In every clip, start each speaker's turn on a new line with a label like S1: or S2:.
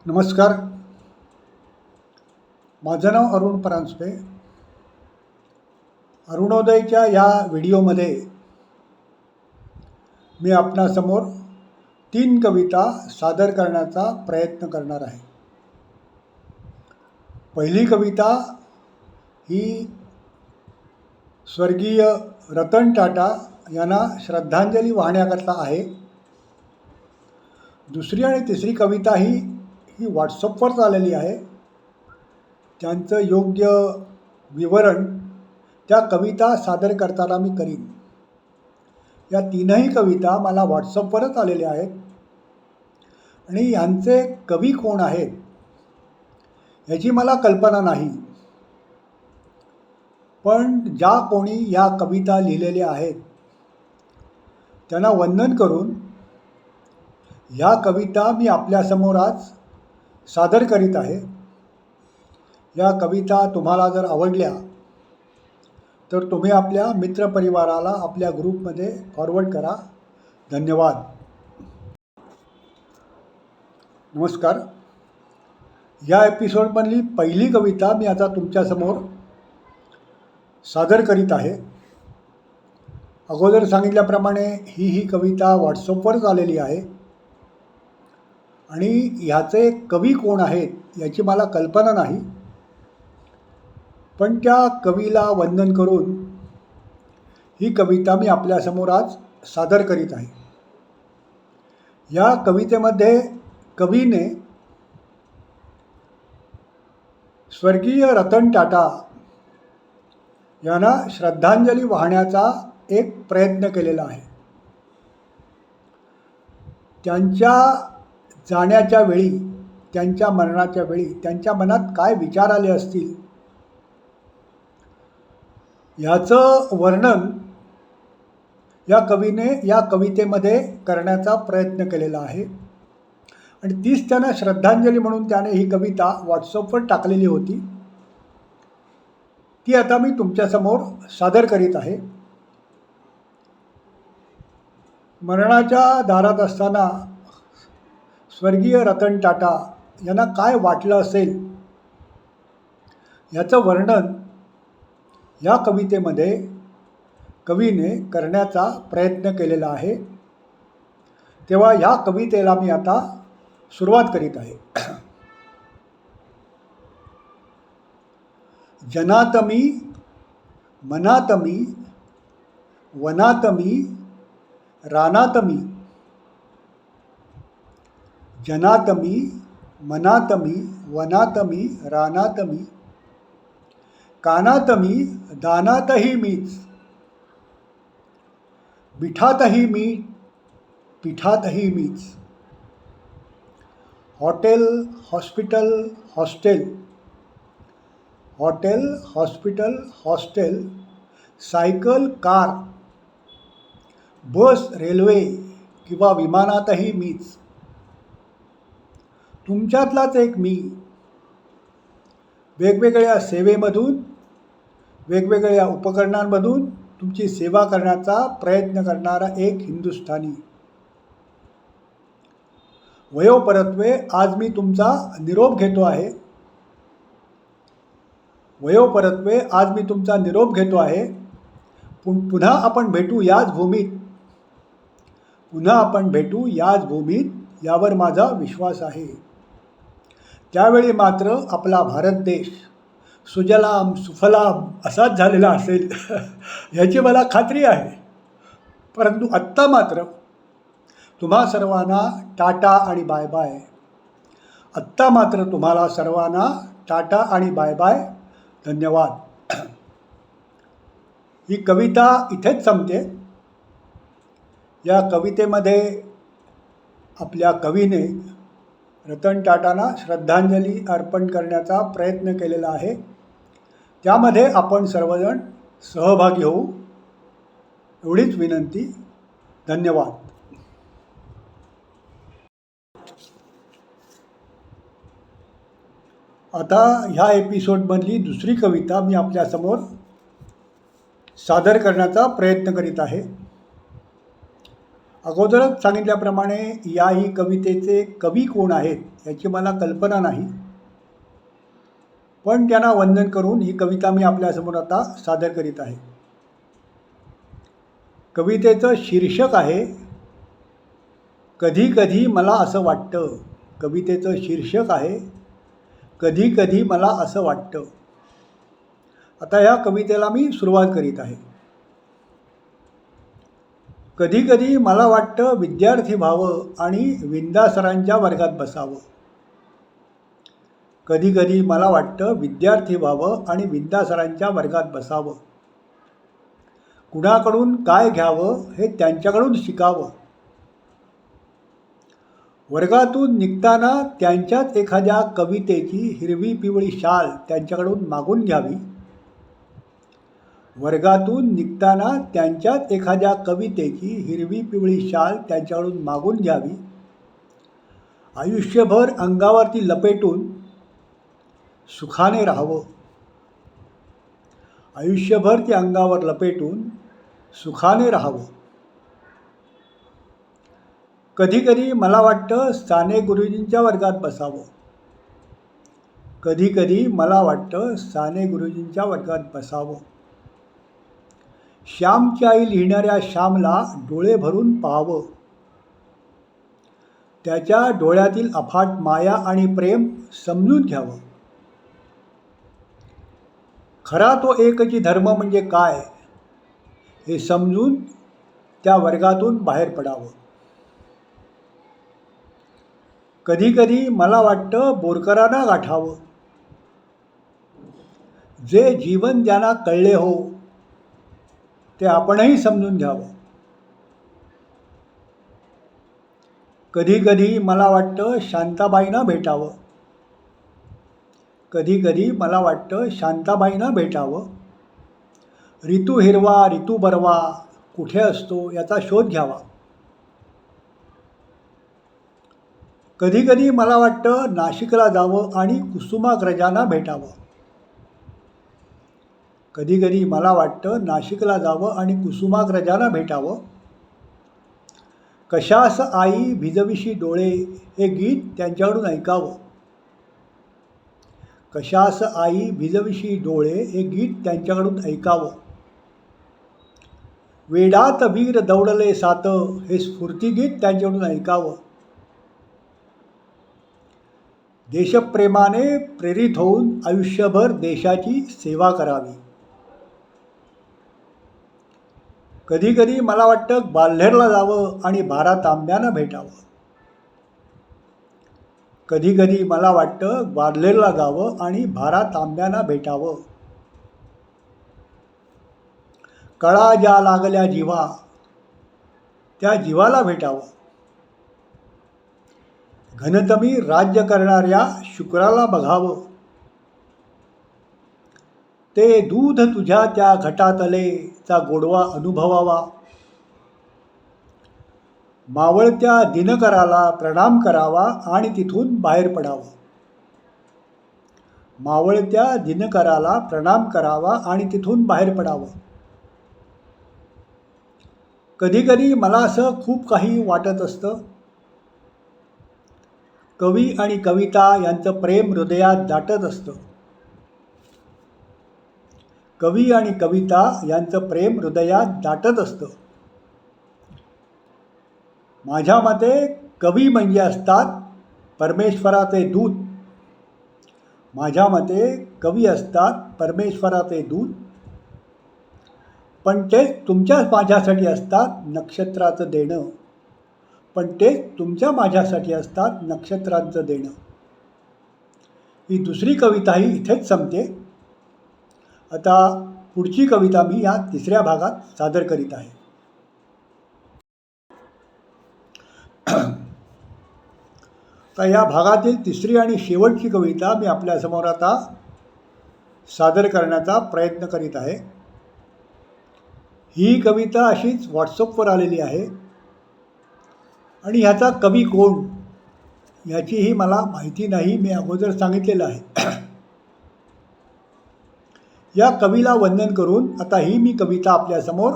S1: नमस्कार. माझं नाव अरुण परांजपे. अरुणोदयच्या या व्हिडिओमध्ये मी आपणासमोर 3 कविता सादर करण्याचा प्रयत्न करणार आहे. पहिली कविता ही स्वर्गीय रतन टाटा यांना श्रद्धांजली वाहण्याकरता आहे. दुसरी आणि तिसरी कविता ही व्हॉट्सअपवर आलेली आहे. त्यांचं योग्य विवरण त्या कविता सादर करताना मी करीन. या तीनही कविता मला व्हॉट्सअपवरच आलेल्या आहेत आणि यांचे कवी कोण आहेत याची मला कल्पना नाही. पण ज्या कोणी या कविता लिहिलेल्या आहेत त्यांना वंदन करून ह्या कविता मी आपल्यासमोर आज सादर करीत आहे. या कविता तुम्हाला जर आवडल्या तर तुम्ही आपल्या मित्रपरिवाराला आपल्या ग्रुपमध्ये फॉरवर्ड करा. धन्यवाद. नमस्कार. या एपिसोडमधली पहिली कविता मी आता तुमच्यासमोर सादर करीत आहे. अगोदर सांगितल्याप्रमाणे ही कविता व्हॉट्सअपवरच आलेली आहे आणि ह्याचे कवी कोण आहेत याची मला कल्पना नाही. पण त्या कवीला वंदन करून ही कविता मी आपल्यासमोर आज सादर करीत आहे. या कवितेमध्ये कवीने स्वर्गीय रतन टाटा यांना श्रद्धांजली वाहण्याचा एक प्रयत्न केलेला आहे. त्यांच्या जाण्याच्या वेळी, त्यांच्या मरणाच्या वेळी त्यांच्या मनात काय विचार आले असतील ह्याचं वर्णन या कवीने या कवितेमध्ये करण्याचा प्रयत्न केलेला आहे आणि तीच त्यांना श्रद्धांजली म्हणून त्याने ही कविता व्हॉट्सअपवर टाकलेली होती. ती आता मी तुमच्यासमोर सादर करीत आहे. मरणाच्या दारात असताना स्वर्गीय रतन टाटा यांना काय वाटलं असेल याचं वर्णन या कवितेमध्ये कवीने करण्याचा प्रयत्न केलेला आहे. तेव्हा या कवितेला मी आता सुरुवात करीत आहे. जनातमी मनातमी वनातमी रानातमी. जनातमी मनातमी वनातमी रानातमी. कानातमी दानातही मीच. मिठातही मी पिठातही मीच. Hotel hospital hostel. Hotel hospital hostel. Cycle car bus railway किंवा विमानातही मीच. तुमच्यातलाच एक मी. वेगवेगळ्या सेवेमधून वेगवेगळ्या उपकरणांमधून तुमची सेवा करण्याचा प्रयत्न करणारा एक हिंदुस्थानी. वयोपरत्वे आज मी तुमचा निरोप घेतो आहे. वयोपरत्वे आज मी तुमचा निरोप घेतो आहे. पुन्हा आपण भेटू याच भूमीत. पुन्हा आपण भेटू याच भूमीत यावर माझा विश्वास आहे. त्यावेळी मात्र आपला भारत देश सुजलाम सुफलाम असाच झालेला असेल ह्याची मला खात्री आहे. परंतु आत्ता मात्र तुम्हा सर्वांना टाटा आणि बाय बाय. आत्ता मात्र तुम्हाला सर्वांना टाटा आणि बाय बाय. धन्यवाद. ही कविता इथेच संपते. या कवितेमध्ये आपल्या कवीने रतन टाटांना श्रद्धांजली अर्पण करण्याचा प्रयत्न केलेला आहे. त्यामध्ये आपण सर्वजण सहभागी होऊ एवढीच विनंती. धन्यवाद. आता ह्या एपिसोडमधली दुसरी कविता मी आपल्यासमोर सादर करण्याचा प्रयत्न करीत आहे. अगोदरच सांगितल्याप्रमाणे याही कवितेचे कवी कोण आहेत याची मला कल्पना नाही, पण त्यांना वंदन करून ही कविता मी आपल्यासमोर आता सादर करीत आहे. कवितेचं शीर्षक आहे कधी कधी मला असं वाटतं. कवितेचं शीर्षक आहे कधी कधी मला असं वाटतं. आता ह्या कवितेला मी सुरुवात करीत आहे. कधी कधी मला वाटतं विद्यार्थी व्हावं आणि विंदा सरांच्या वर्गात बसावं. कधी कधी मला वाटतं विद्यार्थी व्हावं आणि विंदा सरांच्या वर्गात बसावं. कुणाकडून काय घ्यावं हे त्यांच्याकडून शिकावं. वर्गातून निघताना त्यांच्याच एखाद्या कवितेची हिरवी पिवळी शाल त्यांच्याकडून मागून घ्यावी. वर्गातून निघताना त्यांच्याच एखाद्या कवितेची हिरवी पिवळी शाल त्यांच्याकडून मागून घ्यावी. आयुष्यभर अंगावरती लपेटून सुखाने राहावं. आयुष्यभर ती अंगावर लपेटून सुखाने राहावं. कधी कधी मला वाटतं साने गुरुजींच्या वर्गात बसावं. कधी कधी मला वाटतं साने गुरुजींच्या वर्गात बसावं. श्यामची आई लिहिणाऱ्या श्यामला डोळे भरून पाहावं. त्याच्या डोळ्यातील अफाट माया आणि प्रेम समजून घ्यावं. खरा तो एकची धर्म म्हणजे काय हे समजून त्या वर्गातून बाहेर पडावं. कधी कधी मला वाटतं बोरकरांना गाठावं. जे जीवन ज्यांना कळले हो ते आपणही समजून घ्यावं. कधी कधी मला वाटतं शांताबाईंना भेटावं. कधी कधी मला वाटतं शांताबाईंना भेटावं. ऋतू हिरवा ऋतू बरवा कुठे असतो याचा शोध घ्यावा. कधी कधी मला वाटतं नाशिकला जावं आणि कुसुमाग्रजांना भेटावं. कधी कधी मला वाटतं नाशिकला जावं आणि कुसुमाग्रजांना भेटावं. कशास आई भिजविशी डोळे हे गीत त्यांच्याकडून ऐकावं. कशास आई भिजविशी डोळे हे गीत त्यांच्याकडून ऐकावं. वेडात वीर दौडले सात हे स्फूर्तिगीत त्यांच्याकडून ऐकावं. देशप्रेमाने प्रेरित होऊन आयुष्यभर देशाची सेवा करावी. कधी कधी मला वाटतं ग्वाल्हेरला जावं आणि भारा तांब्यांना भेटावं. कधी कधी मला वाटतं ग्वाल्हेरला जावं आणि भारा तांब्यांना भेटावं. कळा ज्या लागल्या जीवा त्या जीवाला भेटावं. घनतमी राज्य करणाऱ्या शुक्राला बघावं. ते दूध तुझ्या त्या घटातले चा गोडवा अनुभवावा. मावळत्या दिनकराला प्रणाम करावा आणि तिथून बाहेर पडावं. मावळत्या दिनकराला प्रणाम करावा आणि तिथून बाहेर पडावं. कधी कधी मला असं खूप काही वाटत असतं. कवी आणि कविता यांचं प्रेम हृदयात दाटत असतं. कवी आणि कविता यांचं प्रेम हृदयात दाटत असतं. माझ्या मते कवी म्हणजे असतात परमेश्वराचे दूत. माझ्या मते कवी असतात परमेश्वराचे दूत. पण तेच तुमच्याच माझ्यासाठी असतात नक्षत्राचं देणं. पण तेच तुमच्या माझ्यासाठी असतात नक्षत्रांचं देणं. ही दुसरी कविताही इथेच संपते. आता पुढची कविता मी या तिसऱ्या भागात सादर करीत आहे. तर या भागातील तिसरी आणि शेवटची कविता मी आपल्यासमोर आता सादर करण्याचा प्रयत्न करीत आहे. ही कविता अशीच व्हॉट्सअपवर आलेली आहे आणि ह्याचा कवी कोण याचीही मला माहिती नाही. मी अगोदर सांगितलेलं आहे. या कवीला वंदन करून आता ही मी कविता आपल्यासमोर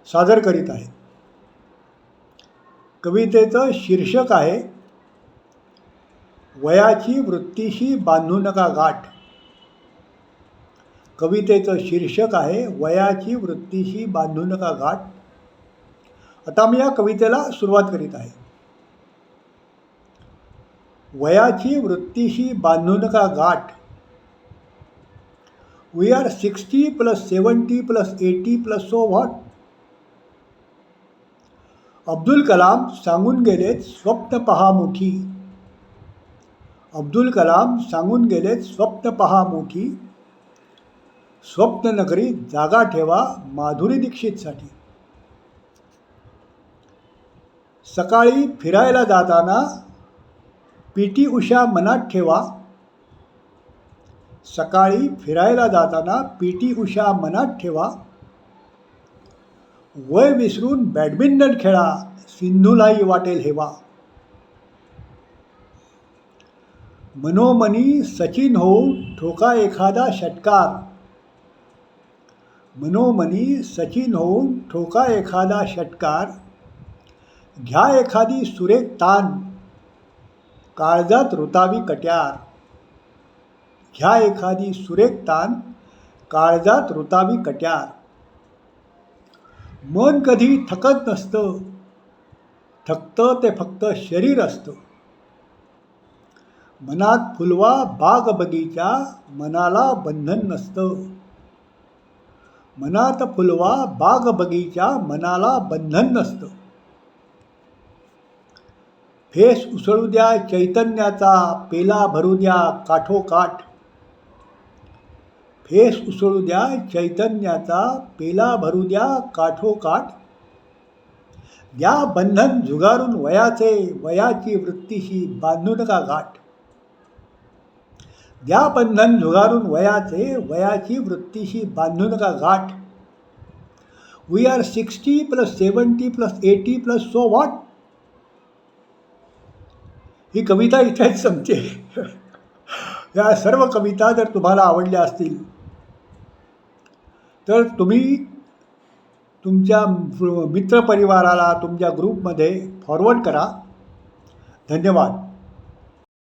S1: सादर करीत आहे. कवितेचं शीर्षक आहे वयाची वृत्तीशी बांधू नका गाठ. कवितेचं शीर्षक आहे वयाची वृत्तीशी बांधू नका गाठ. आता मी या कवितेला सुरुवात करीत आहे. वयाची वृत्तीशी बांधू नका गाठ. We are 60 + 70 + 80 + so what? Abdul Kalam सांगून गेलेत स्वप्न पहा मोठी. अब्दुल कलाम सांगून गेलेत स्वप्न पहा मोठी. स्वप्ननगरी जागा ठेवा माधुरी दीक्षितसाठी. सकाळी फिरायला जाताना पी.टी. उषा मनात ठेवा. सकाळी फिरायला जाताना पी.टी. उषा मनात ठेवा. वय विसरून बॅडमिंटन खेळा सिंधूलाही वाटेल हेवा. मनोमनी सचिन होऊन ठोका एखादा षटकार. मनोमनी सचिन होऊन ठोका एखादा षटकार. घ्या एखादी सुरेख तान काळजात रुतावी कट्यार. घ्या एखादी सुरेख तान काळजात रुतावी कट्यार. मन कधी थकत नसतं, थकतं ते फक्त शरीर असतं. मनात फुलवा बाग बगीचा मनाला बंधन नसतं. मनात फुलवा बाग बगीचा मनाला बंधन नसतं. फेस उसळू द्या चैतन्याचा पेला भरू द्या काठोकाठ. फेस उसळू द्या चैतन्याचा पेला भरू द्या काठोकाठ. द्या बंधन झुगारून वयाचे वयाची वृत्तीशी बांधू नका गाठ. द्या बंधन झुगारून वयाचे वयाची वृत्तीशी बांधू नका गाठ. We are 60 + 70 + 80 + so what? ही कविता इथेच संपते. या सर्व कविता जर तुम्हाला आवडल्या असतील तर तुम्ही तुमच्या मित्रपरिवाराला तुमच्या ग्रुपमध्ये फॉरवर्ड करा. धन्यवाद.